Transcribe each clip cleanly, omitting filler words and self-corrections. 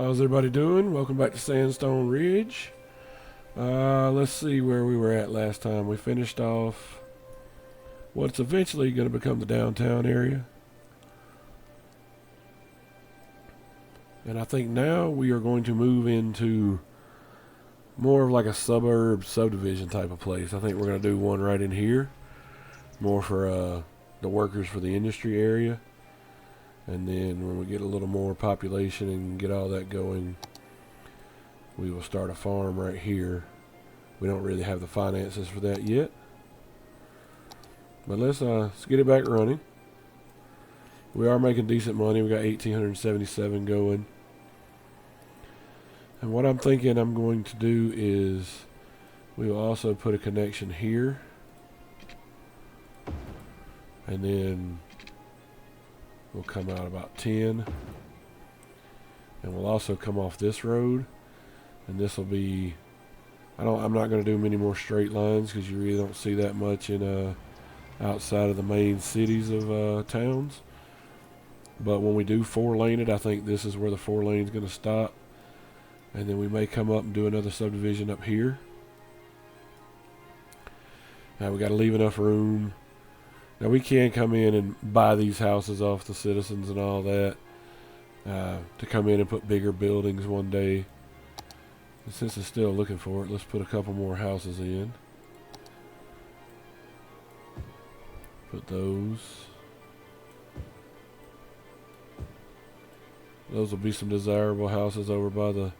How's everybody doing? Welcome back to Sandstone Ridge. Let's see where we were at last time. We finished off what's eventually going to become the downtown area. And I think now we are going to move into more of like a suburb subdivision type of place. I think we're going to do one right in here. More for the workers for the industry area. And then when we get a little more population and get all that going, we will start a farm right here. We don't really have the finances for that yet. But let's get it back running. We are making decent money. We got 1,877 going. And what I'm thinking I'm going to do is we will also put a connection here. And then we'll come out about 10. And we'll also come off this road. And this will be, I'm not going to do many more straight lines because you really don't see that much in outside of the main cities of towns. But when we do 4-lane it, I think this is where the 4-lane is going to stop. And then we may come up and do another subdivision up here. Now we got to leave enough room. Now we can come in and buy these houses off the citizens and all that to come in and put bigger buildings one day. And since it's still looking for it, let's put a couple more houses in. Put those. Those will be some desirable houses over by the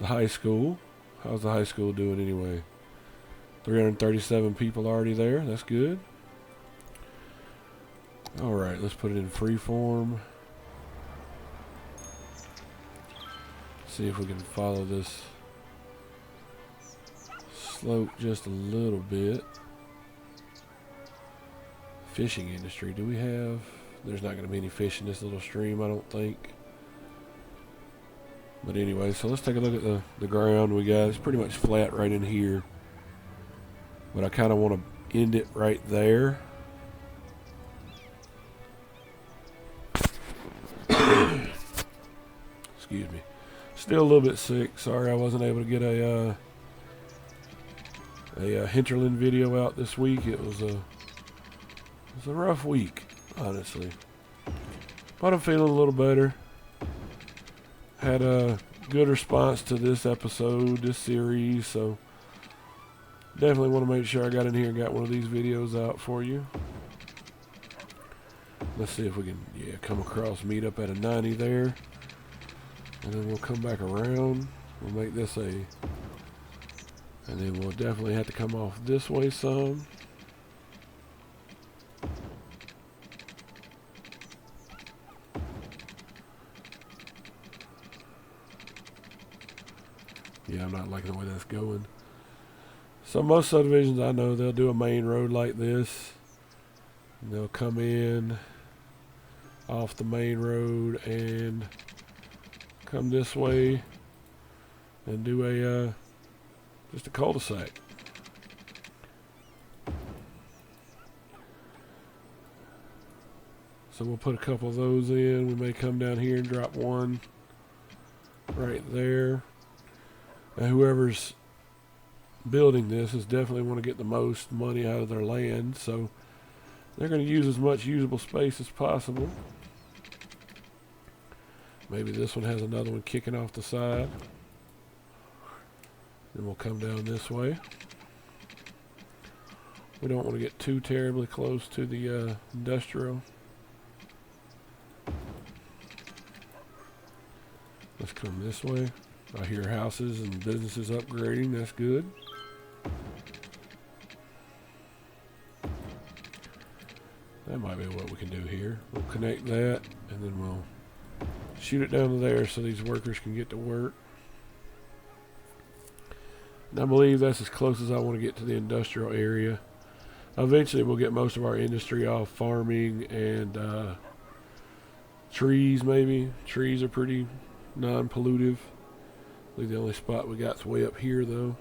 high school. How's the high school doing anyway? 337 people already there. That's good. Alright, let's put it in freeform. See if we can follow this slope just a little bit. Fishing industry, do we have? There's not going to be any fish in this little stream, I don't think. But anyway, so let's take a look at the ground we got. It's pretty much flat right in here. But I kind of want to end it right there. Excuse me. Still a little bit sick. Sorry I wasn't able to get a hinterland video out this week. It was a rough week, honestly. But I'm feeling a little better. Had a good response to this episode, this series, so definitely want to make sure I got in here and got one of these videos out for you. Let's see if we can, come across, meet up at a 90 there. And then we'll come back around. We'll make this and then we'll definitely have to come off this way some. Yeah, I'm not liking the way that's going. So most subdivisions I know, they'll do a main road like this. And they'll come in off the main road and come this way and do just a cul-de-sac. So we'll put a couple of those in. We may come down here and drop one right there. And whoever's building this is definitely want to get the most money out of their land, so they're going to use as much usable space as possible. Maybe this one has another one kicking off the side. Then we'll come down this way. We don't want to get too terribly close to the industrial. Let's come this way. I hear houses and businesses upgrading. That's good. That might be what we can do here. We'll connect that and then we'll shoot it down to there so these workers can get to work. And I believe that's as close as I want to get to the industrial area. Eventually we'll get most of our industry off farming and trees maybe. Trees are pretty non-pollutive. I think the only spot we got's way up here though.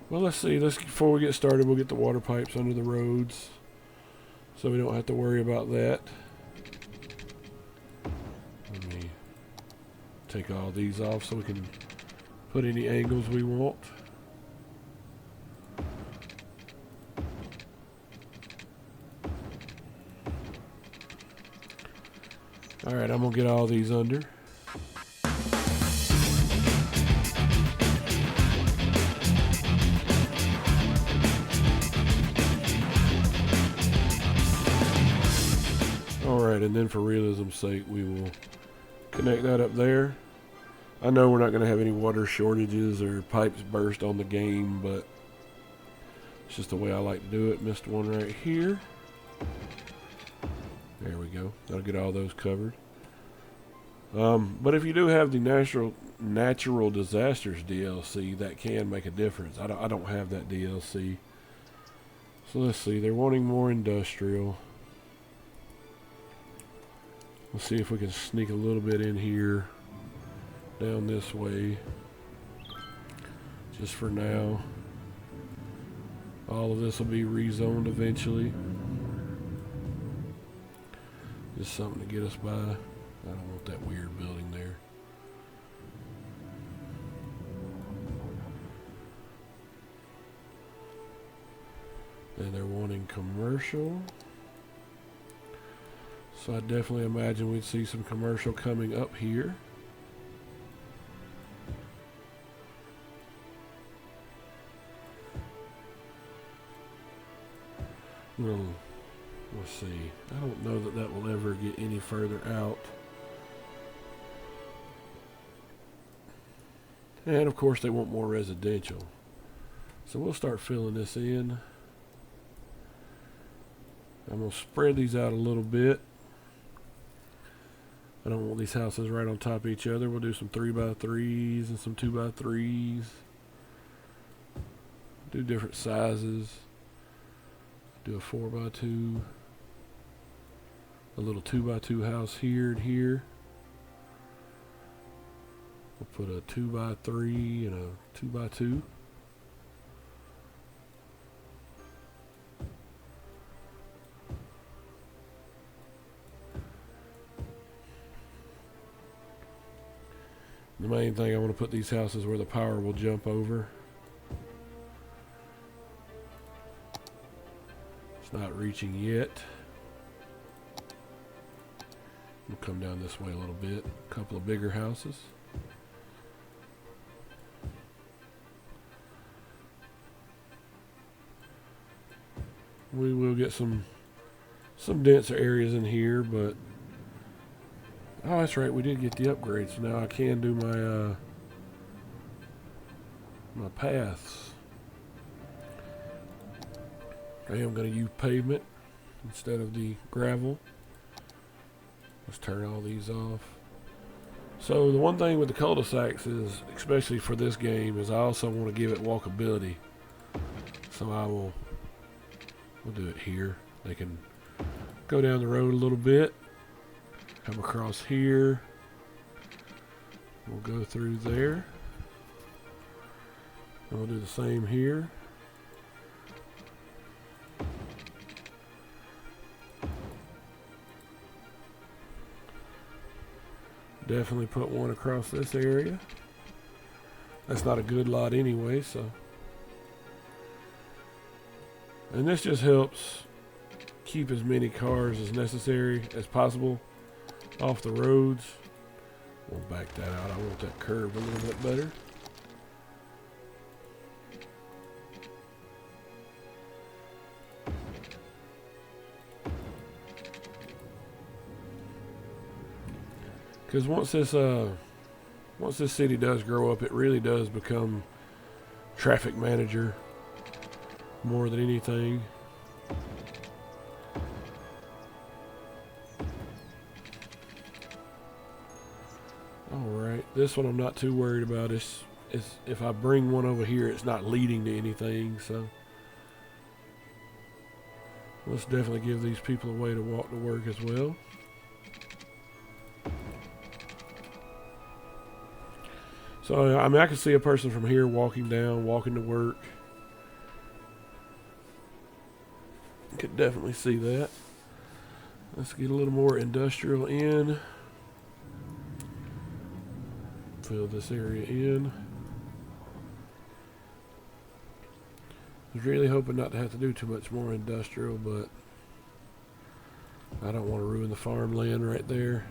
Well, let's see. Before we get started, we'll get the water pipes under the roads so we don't have to worry about that. take all these off so we can put any angles we want. Alright, I'm going to get all these under. Alright, and then for realism's sake, we will connect that up there. I know we're not going to have any water shortages or pipes burst on the game, but it's just the way I like to do it. Missed one right here. There we go. That'll get all those covered. But if you do have the natural disasters DLC, that can make a difference. I don't have that DLC. So let's see. They're wanting more industrial. Let's see if we can sneak a little bit in here. Down this way. Just for now. All of this will be rezoned eventually. Just something to get us by. I don't want that weird building there. And they're wanting commercial. So I definitely imagine we'd see some commercial coming up here. Well, let's see. I don't know that that will ever get any further out. And of course they want more residential. So we'll start filling this in. I'm going to spread these out a little bit. I don't want these houses right on top of each other. We'll do some 3x3s and some 2x3s. Do different sizes. Do a 4x2. A little 2x2 house here and here. We'll put a 2x3 and a 2x2. The main thing, I want to put these houses where the power will jump over. It's not reaching yet. We'll come down this way a little bit. A couple of bigger houses. We will get some denser areas in here, but oh, that's right, we did get the upgrade, so now I can do my my paths. I am going to use pavement instead of the gravel. Let's turn all these off. So the one thing with the cul-de-sacs is, especially for this game, is I also want to give it walkability. So we'll do it here. They can go down the road a little bit. Come across here. We'll go through there. And we'll do the same here. Definitely put one across this area. That's not a good lot anyway, so. And this just helps keep as many cars as necessary as possible off the roads. We'll back that out. I want that curved a little bit better. Because once this city does grow up, it really does become traffic manager more than anything. Alright, this one I'm not too worried about. It's if I bring one over here, it's not leading to anything, so let's definitely give these people a way to walk to work as well. So, I mean, I can see a person from here walking down, walking to work. Could definitely see that. Let's get a little more industrial in. Fill this area in. I was really hoping not to have to do too much more industrial, but I don't want to ruin the farmland right there.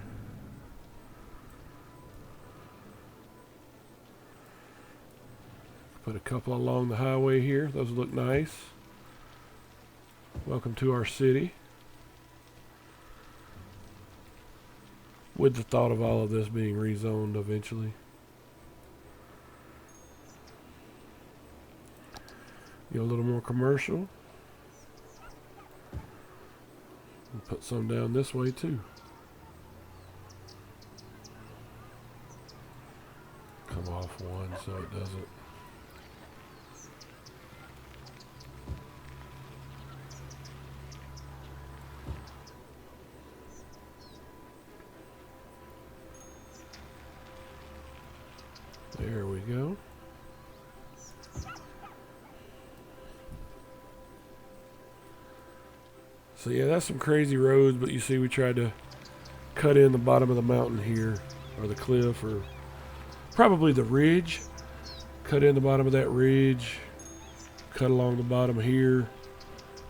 Put a couple along the highway here. Those look nice. Welcome to our city. With the thought of all of this being rezoned eventually. Get a little more commercial. And put some down this way too. Come off one so it doesn't. There we go. So yeah, that's some crazy roads, but you see we tried to cut in the bottom of the mountain here, or the cliff, or probably the ridge. Cut in the bottom of that ridge, cut along the bottom here.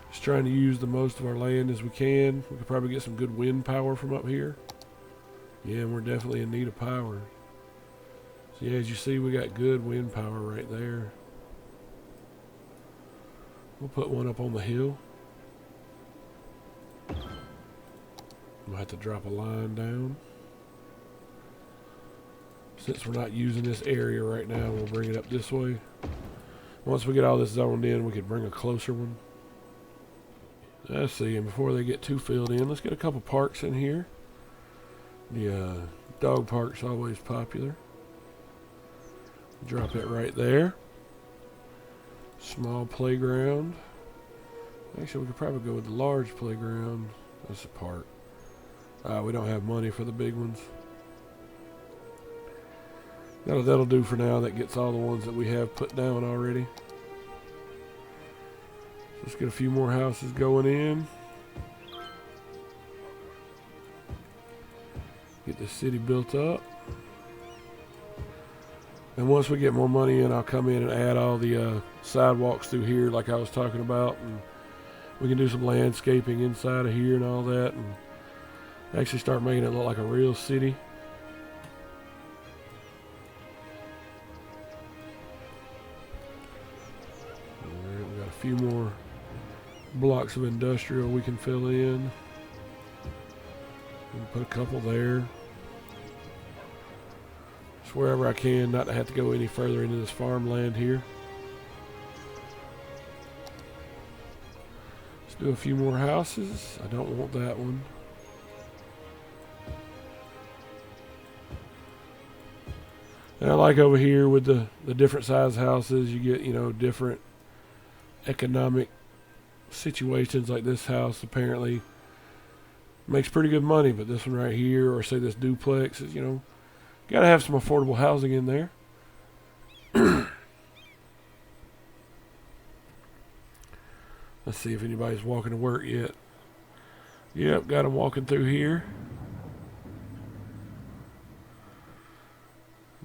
Just trying to use the most of our land as we can. We could probably get some good wind power from up here. Yeah, and we're definitely in need of power. So yeah, as you see, we got good wind power right there. We'll put one up on the hill. We'll have to drop a line down. Since we're not using this area right now, we'll bring it up this way. Once we get all this zoned in, we could bring a closer one. Let's see, and before they get too filled in, let's get a couple parks in here. The dog park's always popular. Drop it right there. Small playground. Actually, we could probably go with the large playground. That's a park. We don't have money for the big ones. That'll do for now. That gets all the ones that we have put down already. Let's get a few more houses going in. Get the city built up. And once we get more money in, I'll come in and add all the sidewalks through here like I was talking about. And we can do some landscaping inside of here and all that. And actually start making it look like a real city. Alright, we got a few more blocks of industrial we can fill in. We'll put a couple there. Just wherever I can, not to have to go any further into this farmland here. Let's do a few more houses. I don't want that one. And I like over here with the different size houses, you get, you know, different economic situations. Like this house apparently makes pretty good money, but this one right here, or say this duplex, is, you know, gotta have some affordable housing in there. Let's see if anybody's walking to work yet. Yep, got them walking through here.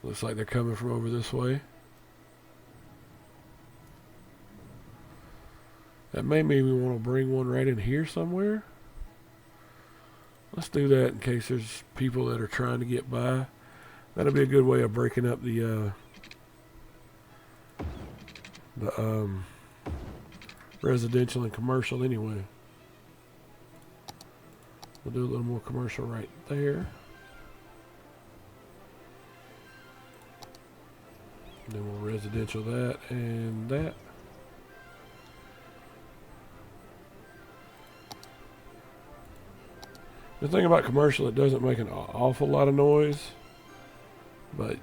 Looks like they're coming from over this way. That may mean we want to bring one right in here somewhere. Let's do that in case there's people that are trying to get by. That'll be a good way of breaking up the residential and commercial anyway. We'll do a little more commercial right there. And then we'll residential that and that. The thing about commercial, it doesn't make an awful lot of noise. But,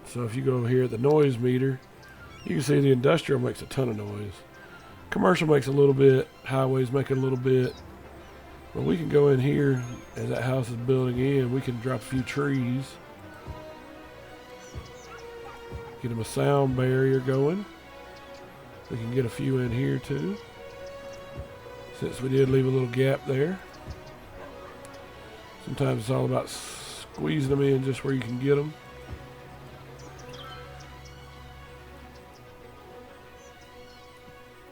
so if you go over here at the noise meter, you can see the industrial makes a ton of noise. Commercial makes a little bit, highways make a little bit. But we can go in here, as that house is building in, we can drop a few trees. Get them a sound barrier going. We can get a few in here too, since we did leave a little gap there. Sometimes it's all about squeezing them in just where you can get them.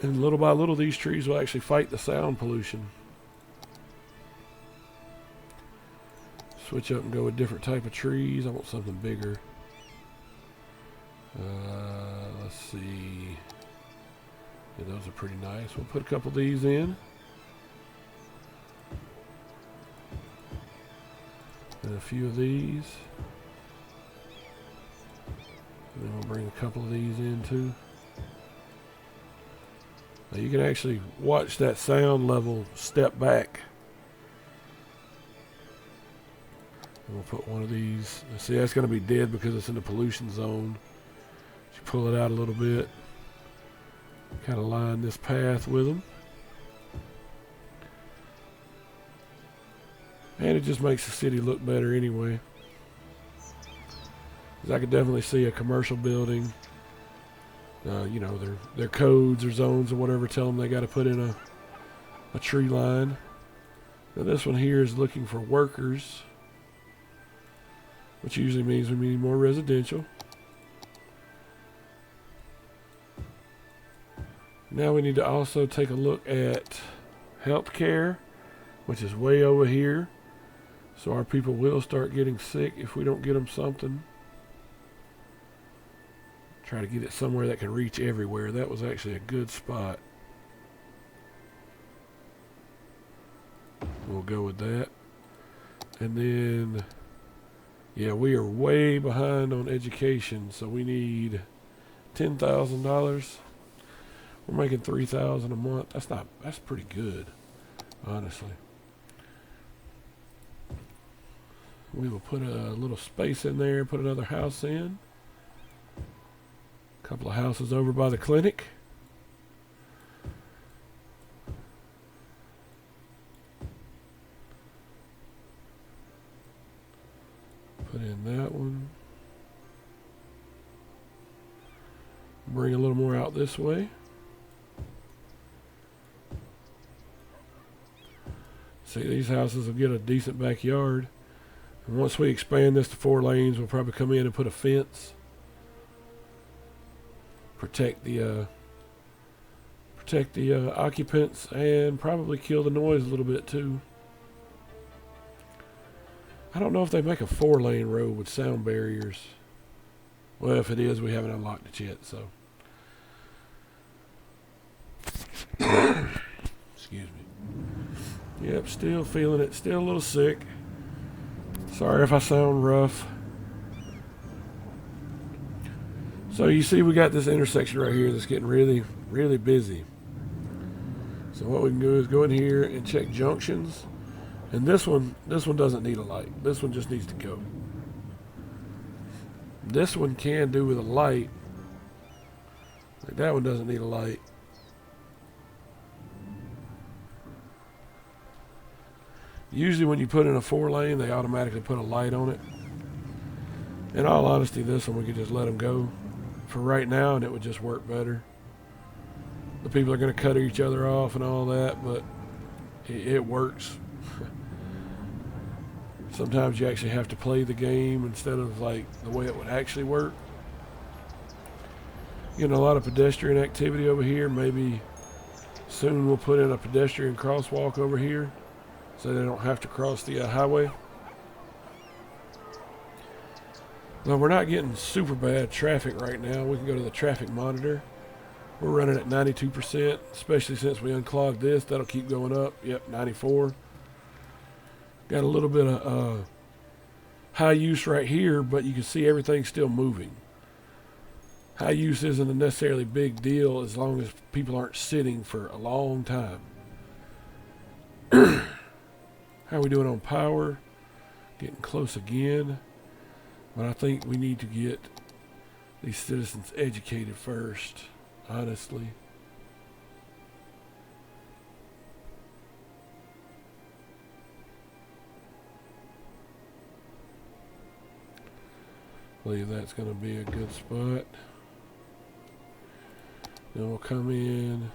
And little by little, these trees will actually fight the sound pollution. Switch up and go with different type of trees. I want something bigger. Let's see. Yeah, those are pretty nice. We'll put a couple of these in. And a few of these. And then we'll bring a couple of these in too. Now you can actually watch that sound level step back. And we'll put one of these. See, that's going to be dead because it's in the pollution zone. You pull it out a little bit. Kind of line this path with them. And it just makes the city look better anyway. 'Cause I could definitely see a commercial building. You know, their codes or zones or whatever tell them they got to put in a tree line. Now this one here is looking for workers, which usually means we need more residential. Now we need to also take a look at healthcare, which is way over here. So our people will start getting sick if we don't get them something. Try to get it somewhere that can reach everywhere. That was actually a good spot. We'll go with that. And then, yeah, we are way behind on education, so we need $10,000. We're making $3,000 a month. That's pretty good, honestly. We will put a little space in there, put another house in. A couple of houses over by the clinic. Put in that one. Bring a little more out this way. See, these houses will get a decent backyard. And once we expand this to 4 lanes, we'll probably come in and put a fence. Protect the occupants and probably kill the noise a little bit too. I don't know if they make a 4-lane road with sound barriers. Well, if it is, we haven't unlocked it yet, so. Excuse me. Yep, still feeling it. Still a little sick. Sorry if I sound rough. So you see we got this intersection right here that's getting really, really busy. So what we can do is go in here and check junctions. And this one doesn't need a light. This one just needs to go. This one can do with a light. Like that one doesn't need a light. Usually when you put in a 4-lane, they automatically put a light on it. In all honesty, this one we could just let them go for right now and it would just work better. The people are going to cut each other off and all that, but it works. Sometimes you actually have to play the game instead of like the way it would actually work. Getting a lot of pedestrian activity over here. Maybe soon we'll put in a pedestrian crosswalk over here so they don't have to cross the highway. Well, we're not getting super bad traffic right now. We can go to the traffic monitor. We're running at 92%, especially since we unclogged this. That'll keep going up. Yep, 94. Got a little bit of high use right here, but you can see everything's still moving. High use isn't a necessarily big deal as long as people aren't sitting for a long time. How are we doing on power? Getting close again. But I think we need to get these citizens educated first, honestly. I believe that's going to be a good spot. Then we'll come in.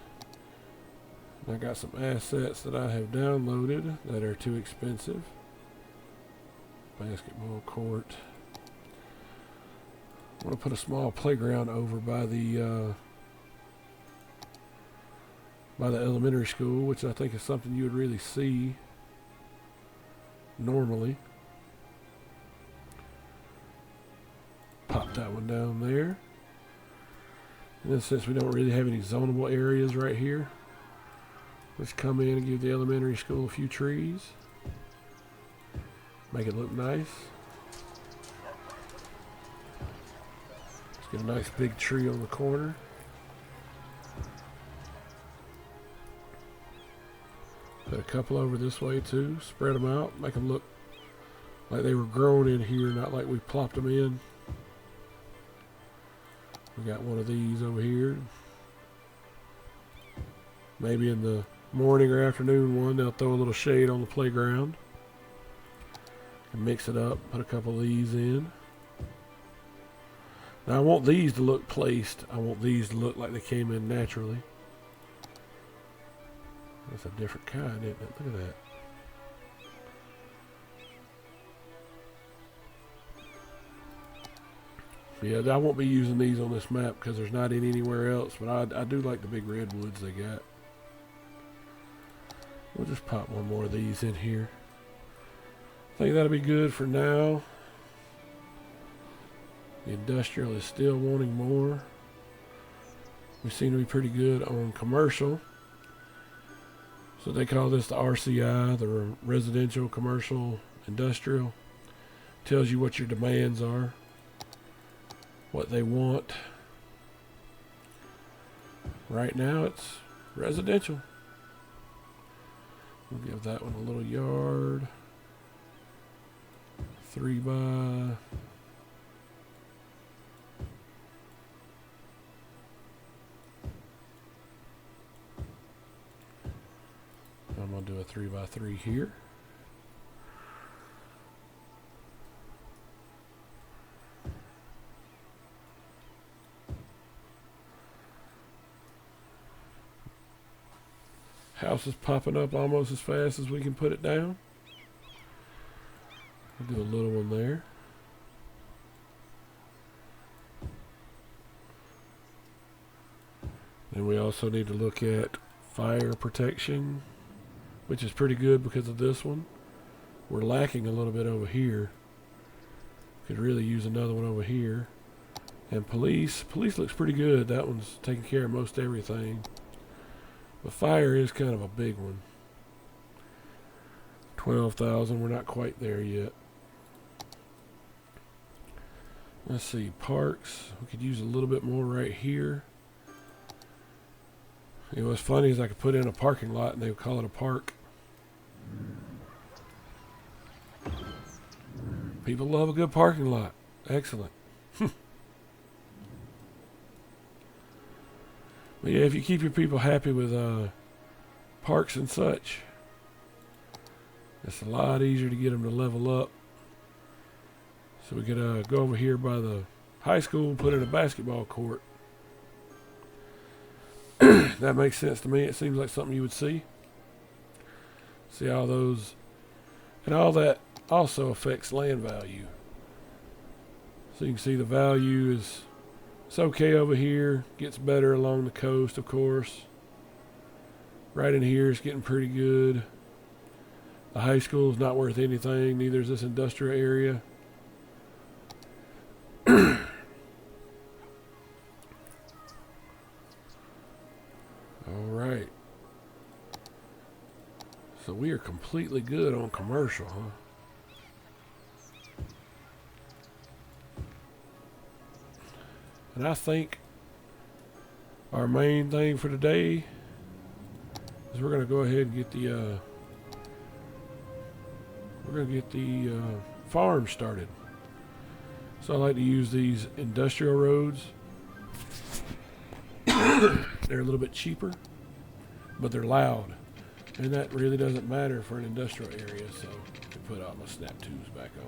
I got some assets that I have downloaded that are too expensive. Basketball court. I want to put a small playground over by the by the elementary school, which I think is something you would really see normally. Pop that one down there. And then since we don't really have any zonable areas right here, let's come in and give the elementary school a few trees. Make it look nice. Let's get a nice big tree on the corner. Put a couple over this way too. Spread them out. Make them look like they were grown in here, not like we plopped them in. We got one of these over here. Maybe in the morning or afternoon one, they'll throw a little shade on the playground. And mix it up. Put a couple of these in. Now I want these to look placed. I want these to look like they came in naturally. That's a different kind, isn't it? Look at that. Yeah, I won't be using these on this map because there's not any anywhere else, but I do like the big redwoods they got. We'll just pop one more of these in here. I think that'll be good for now. The industrial is still wanting more. We seem to be pretty good on commercial. So they call this the RCI, the residential, commercial, industrial. Tells you what your demands are, what they want. Right now it's residential. We'll give that one a little yard. 3 by. I'm going to do a 3 by 3 here. House is popping up almost as fast as we can put it down. We'll do a little one there. Then we also need to look at fire protection, which is pretty good because of this one. We're lacking a little bit over here. Could really use another one over here. And police looks pretty good. That one's taking care of most everything. But fire is kind of a big one. 12,000, we're not quite there yet. Let's see, parks. We could use a little bit more right here. You know, what's funny is I could put in a parking lot and they would call it a park. People love a good parking lot. Excellent. But yeah, if you keep your people happy with parks and such, it's a lot easier to get them to level up. So we could go over here by the high school and put in a basketball court. That makes sense to me. It seems like something you would see. See all those, and all that also affects land value. So you can see the value is, it's okay over here, gets better along the coast, of course. Right in here is getting pretty good. The high school is not worth anything, neither is this industrial area. Alright. So we are completely good on commercial, huh? And I think our main thing for today is we're going to go ahead and get the farm started. So I like to use these industrial roads. They're a little bit cheaper, but they're loud, and that really doesn't matter for an industrial area. So I can put all my snap tubes back on.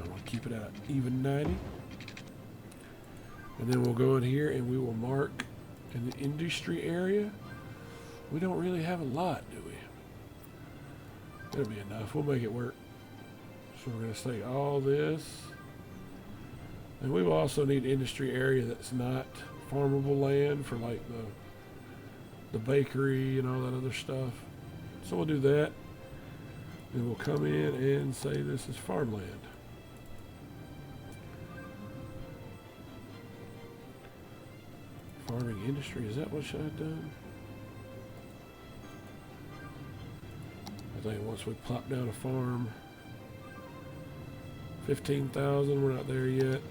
I want to keep it at even 90. And then we'll go in here and we will mark in the industry area. We don't really have a lot, do we? It'll be enough. We'll make it work. So we're going to say all this. And we will also need industry area that's not farmable land for like the the bakery and all that other stuff. So we'll do that. And we'll come in and say this is farmland. Farming industry, is that what should I have done? I think once we plop down a farm, 15,000, we're not there yet.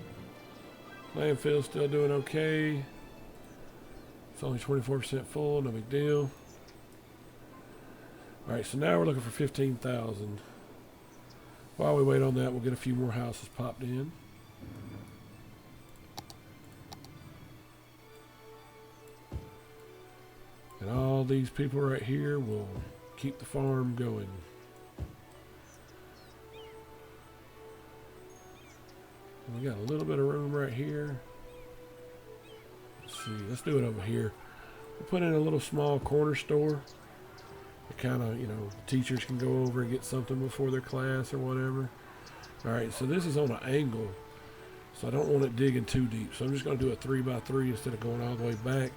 Landfill's still doing okay. It's only 24% full, no big deal. Alright, so now we're looking for 15,000. While we wait on that, we'll get a few more houses popped in. And all these people right here will keep the farm going. And we got a little bit of room right here. Let's see, let's do it over here. We'll put in a little small corner store. Kind of, you know, teachers can go over and get something before their class or whatever. Alright, so this is on an angle. So I don't want it digging too deep. So I'm just going to do a 3x3 instead of going all the way back.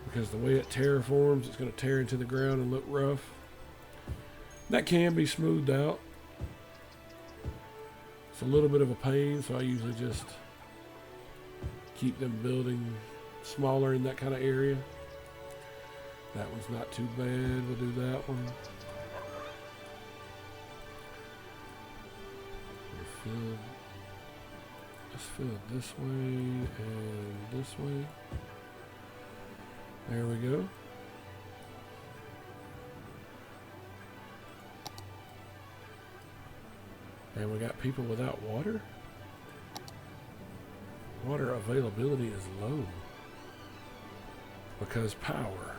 Because the way it terraforms, it's going to tear into the ground and look rough. That can be smoothed out. It's a little bit of a pain, so I usually just keep them building smaller in that kind of area. That one's not too bad. We'll do that one. Let's fill it this way and this way. There we go. And we got people without water. Water availability is low because power.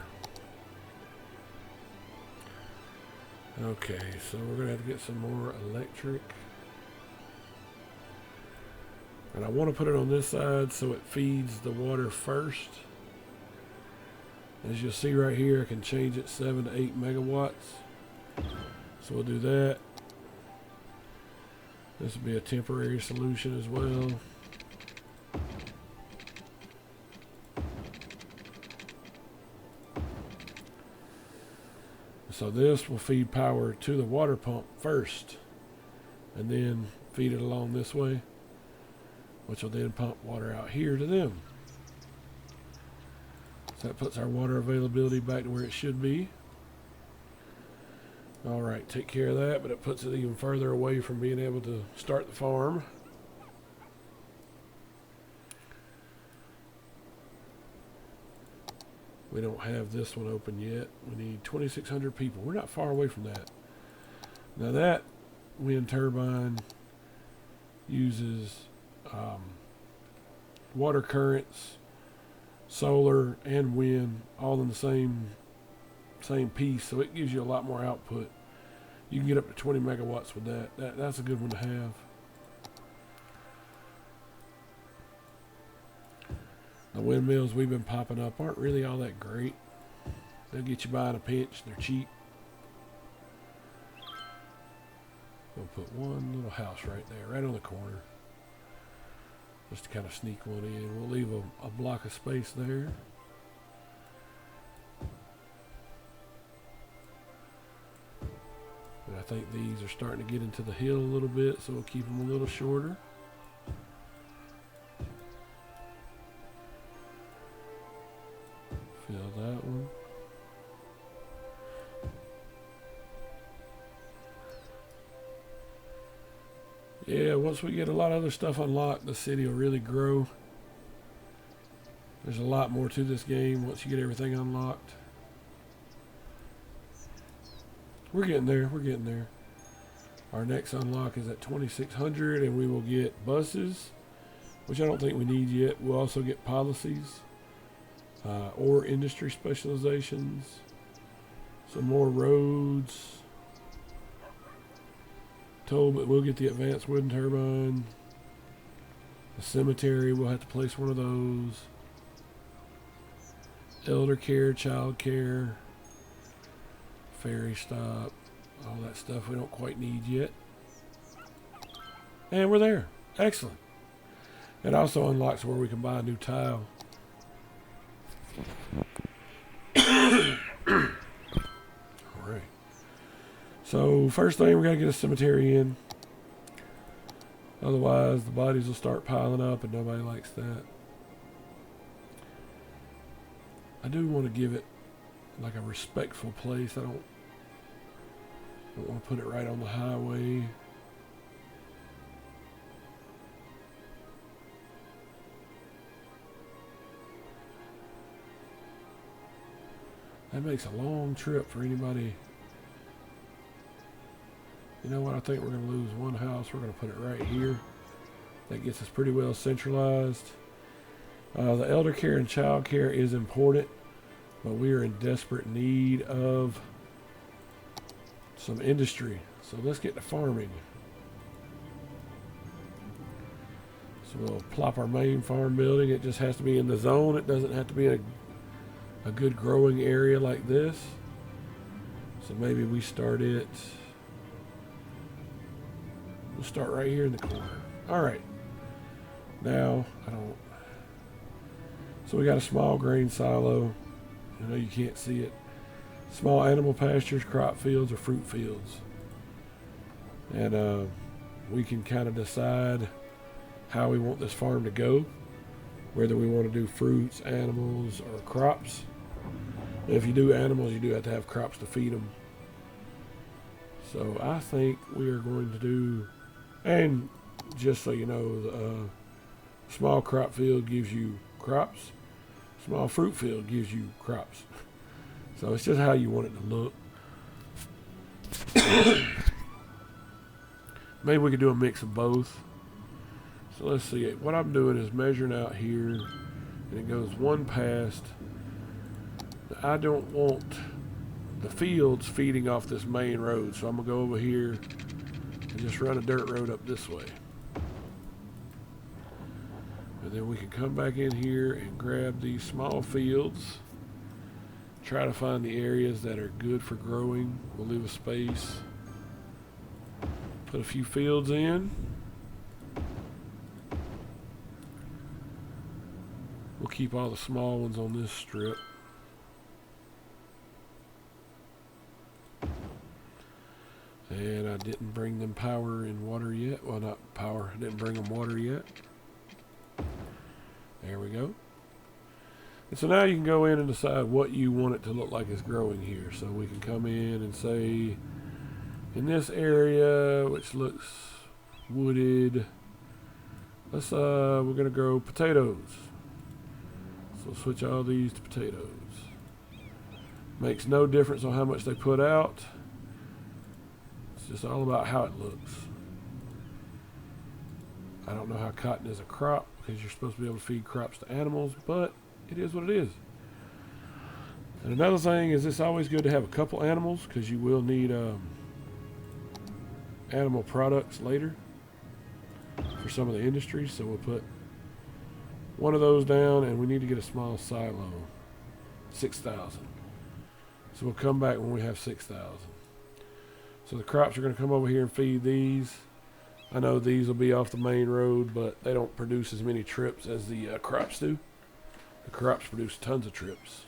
Okay, so we're going to have to get some more electric. And I want to put it on this side so it feeds the water first. As you'll see right here, I can change it 7 to 8 megawatts. So we'll do that. This will be a temporary solution as well. So this will feed power to the water pump first, and then feed it along this way, which will then pump water out here to them. So that puts our water availability back to where it should be. Alright, take care of that, but it puts it even further away from being able to start the farm. We don't have this one open yet. We need 2,600 people. We're not far away from that. Now that wind turbine uses water currents, solar, and wind all in the same piece, so it gives you a lot more output. You can get up to 20 megawatts with that. That's a good one to have. The windmills we've been popping up aren't really all that great. They'll get you by in a pinch. They're cheap. We'll put one little house right there, right on the corner. Just to kind of sneak one in. We'll leave a block of space there. And I think these are starting to get into the hill a little bit, so we'll keep them a little shorter. Fill that one. Yeah, once we get a lot of other stuff unlocked, the city will really grow. There's a lot more to this game once you get everything unlocked. We're getting there. We're getting there. Our next unlock is at 2,600, and we will get buses, which I don't think we need yet. We'll also get policies, or industry specializations, some more roads. But we'll get the advanced wind turbine. The cemetery, we'll have to place one of those. Elder care, child care, ferry stop, all that stuff we don't quite need yet. And we're there. Excellent. It also unlocks where we can buy a new tile. Alright. So, first thing, we gotta get a cemetery in. Otherwise, the bodies will start piling up and nobody likes that. I do want to give it like a respectful place. I don't want to put it right on the highway. That makes a long trip for anybody. You know what? I think we're going to lose one house. We're going to put it right here. That gets us pretty well centralized. The elder care and child care is important, but we are in desperate need of some industry. So let's get to farming. So we'll plop our main farm building. It just has to be in the zone. It doesn't have to be in a good growing area like this. So maybe we start it. We'll start right here in the corner. All right. Now, so we got a small grain silo. I know you can't see it. Small animal pastures, crop fields, or fruit fields. And we can kind of decide how we want this farm to go. Whether we want to do fruits, animals, or crops. If you do animals, you do have to have crops to feed them. So I think we are going to do, and just so you know, small crop field gives you crops. Small fruit field gives you crops. So it's just how you want it to look. Maybe we could do a mix of both. So let's see. What I'm doing is measuring out here, and it goes one past. I don't want the fields feeding off this main road, so I'm going to go over here and just run a dirt road up this way. And then we can come back in here and grab these small fields. Try to find the areas that are good for growing. We'll leave a space. Put a few fields in. We'll keep all the small ones on this strip. And I didn't bring them power and water yet. Well, not power. I didn't bring them water yet. There we go. And so now you can go in and decide what you want it to look like is growing here. So we can come in and say, in this area, which looks wooded, we're going to grow potatoes. So switch all these to potatoes. Makes no difference on how much they put out. It's just all about how it looks. I don't know how cotton is a crop because you're supposed to be able to feed crops to animals, but it is what it is. And another thing is it's always good to have a couple animals because you will need animal products later for some of the industries. So we'll put one of those down, and we need to get a small silo. 6,000. So we'll come back when we have 6,000. So the crops are going to come over here and feed these. I know these will be off the main road, but they don't produce as many trips as the crops do. The crops produce tons of trips.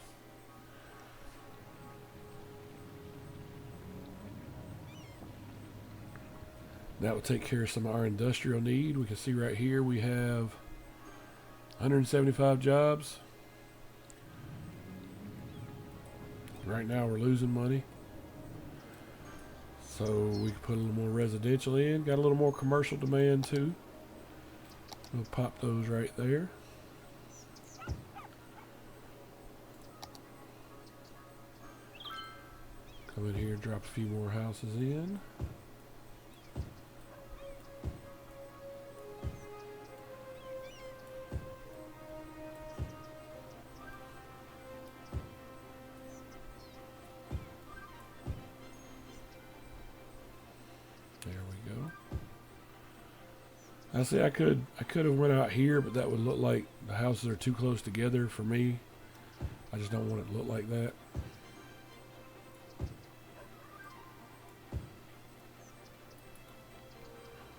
That will take care of some of our industrial need. We can see right here we have 175 jobs. Right now we're losing money. So we can put a little more residential in. Got a little more commercial demand too. We'll pop those right there. Come in here and drop a few more houses in. I see I could have went out here, but that would look like the houses are too close together for me. I just don't want it to look like that.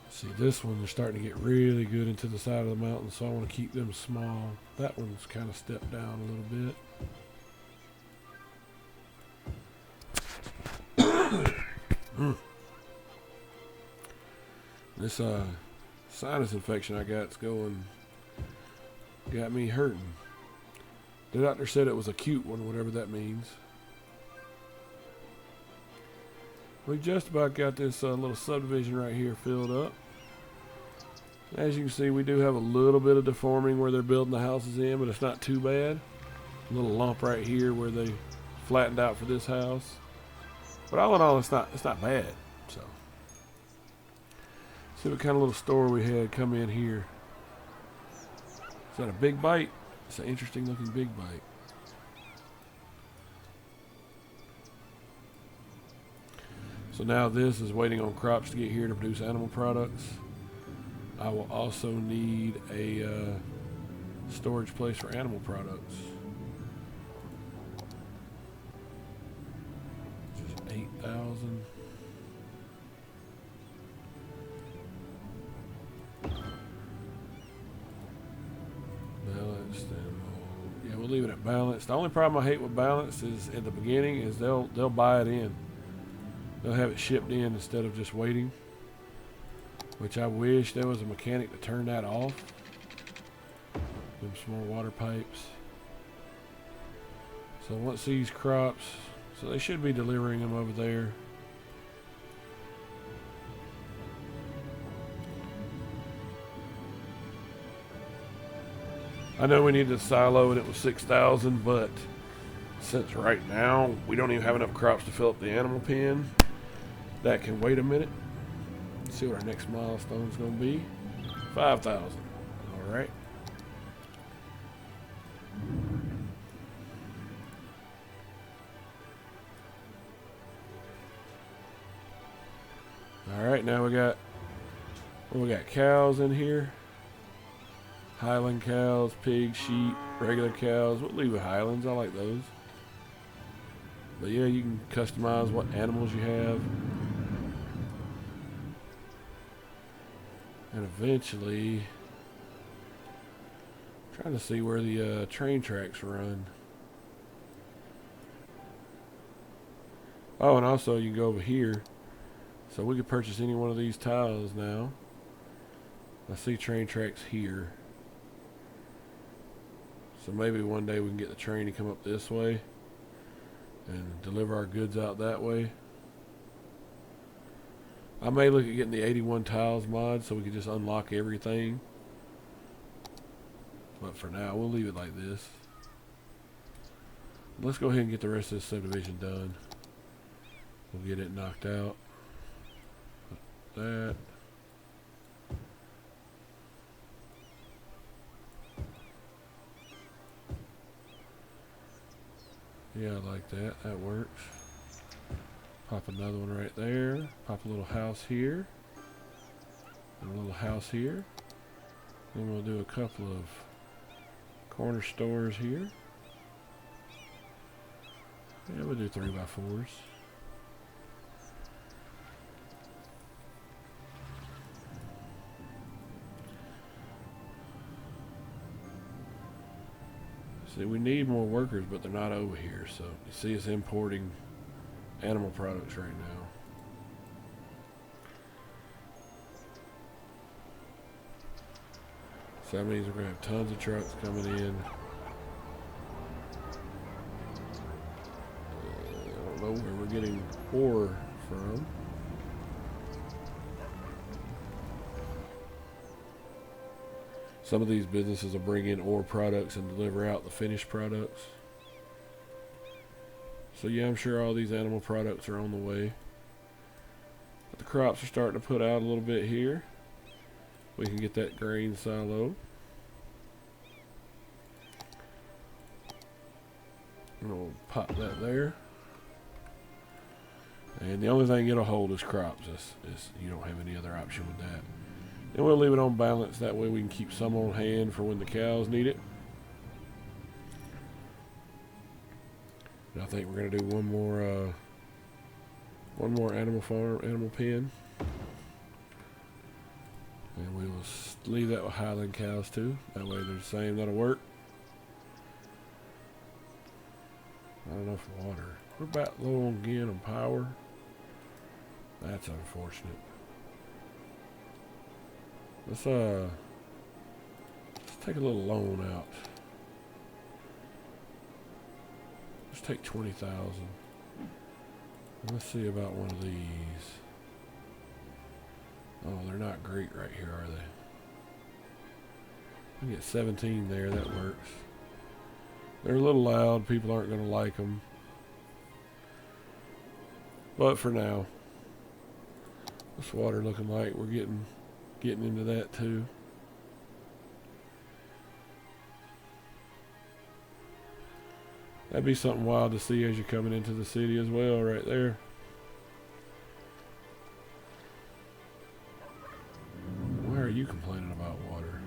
See, this one, they're starting to get really good into the side of the mountain, so I want to keep them small. That one's kind of stepped down a little bit. This sinus infection I got's got me hurting. The doctor said it was a cute one, whatever that means. We just about got this little subdivision right here filled up. As you can see, we do have a little bit of deforming where they're building the houses in, but it's not too bad. A little lump right here where they flattened out for this house. But all in all, it's not bad. So, see what kind of little store we had come in here. Is that a big bite? It's an interesting looking big bite. So now this is waiting on crops to get here to produce animal products. I will also need a storage place for animal products. Just 8,000. Balanced, and yeah, we'll leave it at balanced. The only problem I hate with balanced is at the beginning is they'll buy it in. They'll have it shipped in instead of just waiting. Which I wish there was a mechanic to turn that off. Them small water pipes. So once these crops, so they should be delivering them over there. I know we needed a silo and it was 6,000, but since right now we don't even have enough crops to fill up the animal pen, that can wait a minute. See what our next milestone is going to be. 5,000. All right. All right. Now we got cows in here. Highland cows, pigs, sheep, regular cows. We'll leave with Highlands. I like those. But yeah, you can customize what animals you have. And eventually, trying to see where the train tracks run. Oh, and also you can go over here. So we could purchase any one of these tiles now. I see train tracks here. So maybe one day we can get the train to come up this way and deliver our goods out that way. I may look at getting the 81 tiles mod so we can just unlock everything. But for now, we'll leave it like this. Let's go ahead and get the rest of this subdivision done. We'll get it knocked out. Put that. Yeah, I like that. That works. Pop another one right there. Pop a little house here. And a little house here. Then we'll do a couple of corner stores here. Yeah, we'll do 3x4s. See, we need more workers, but they're not over here. So you see us importing animal products right now. So that means we're going to have tons of trucks coming in. I don't know where we're getting ore from. Some of these businesses will bring in ore products and deliver out the finished products. So yeah, I'm sure all these animal products are on the way. But the crops are starting to put out a little bit here. We can get that grain silo. And we'll pop that there. And the only thing it'll hold is crops. You don't have any other option with that. And we'll leave it on balance. That way we can keep some on hand for when the cows need it. And I think we're going to do one more animal pen. And we will leave that with Highland cows too. That way they're the same. That'll work. Not enough water. We're about low on again on power. That's unfortunate. Let's take a little loan out. Let's take 20,000. Let's see about one of these. Oh, they're not great right here, are they? I can get 17 there. That works. They're a little loud. People aren't going to like them. But for now, what's water looking like? We're getting into that too. That'd be something wild to see as you're coming into the city as well, right there. Why are you complaining about water?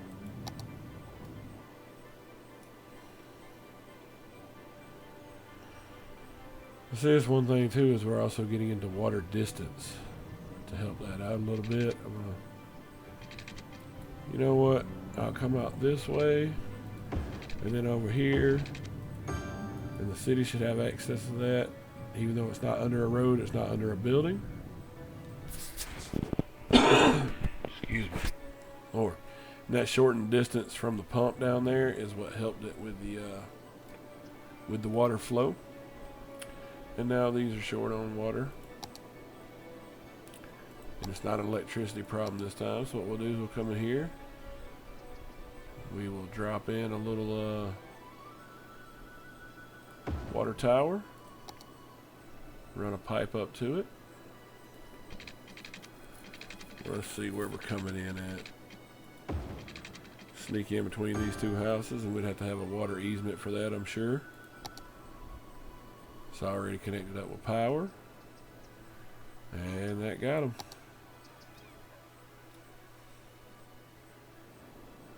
See, this one thing too is we're also getting into water distance to help that out a little bit. You know what? I'll come out this way and then over here, and the city should have access to that, even though it's not under a road, it's not under a building. Excuse me. Or that shortened distance from the pump down there is what helped it with the water flow. And now these are short on water. And it's not an electricity problem this time. So what we'll do is we'll come in here. We will drop in a little water tower. Run a pipe up to it. Let's see where we're coming in at. Sneak in between these two houses, and we'd have to have a water easement for that, I'm sure. It's already connected up with power. And that got them.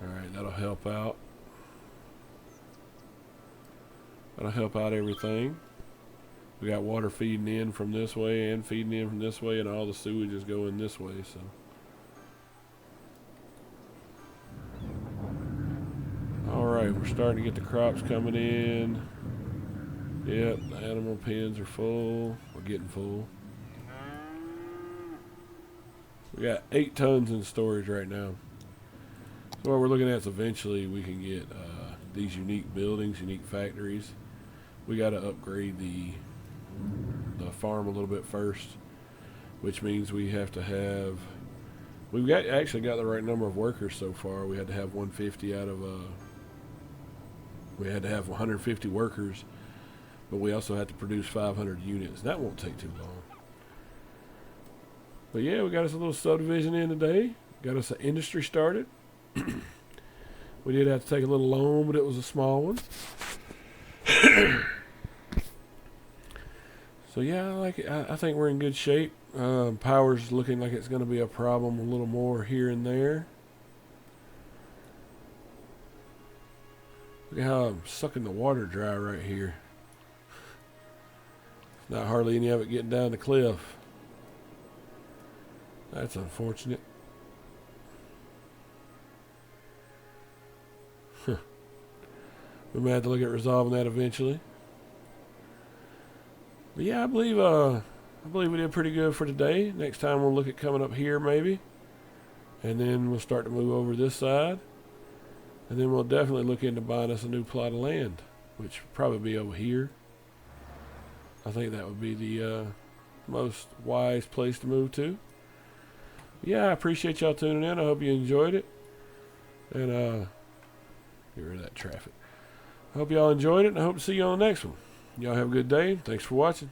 Alright, that'll help out. That'll help out everything. We got water feeding in from this way and feeding in from this way, and all the sewage is going this way, so. Alright, we're starting to get the crops coming in. Yep, the animal pens are full. We're getting full. We got 8 tons in storage right now. So what we're looking at is eventually we can get these unique buildings, unique factories. We got to upgrade the farm a little bit first, which means we have to have. Actually got the right number of workers so far. We had to have 150 out of. We had to have 150 workers. But we also have to produce 500 units. That won't take too long. But yeah, we got us a little subdivision in today. Got us an industry started. We did have to take a little loan, but it was a small one. So yeah, I like it. I think we're in good shape. Power's looking like it's going to be a problem a little more here and there. Look at how I'm sucking the water dry right here. Not hardly any of it getting down the cliff. That's unfortunate. We may have to look at resolving that eventually. But yeah, I believe we did pretty good for today. Next time we'll look at coming up here maybe. And then we'll start to move over this side. And then we'll definitely look into buying us a new plot of land, which will probably be over here. I think that would be the most wise place to move to. Yeah, I appreciate y'all tuning in. I hope you enjoyed it. And get rid of that traffic. I hope y'all enjoyed it, and I hope to see you on the next one. Y'all have a good day. Thanks for watching.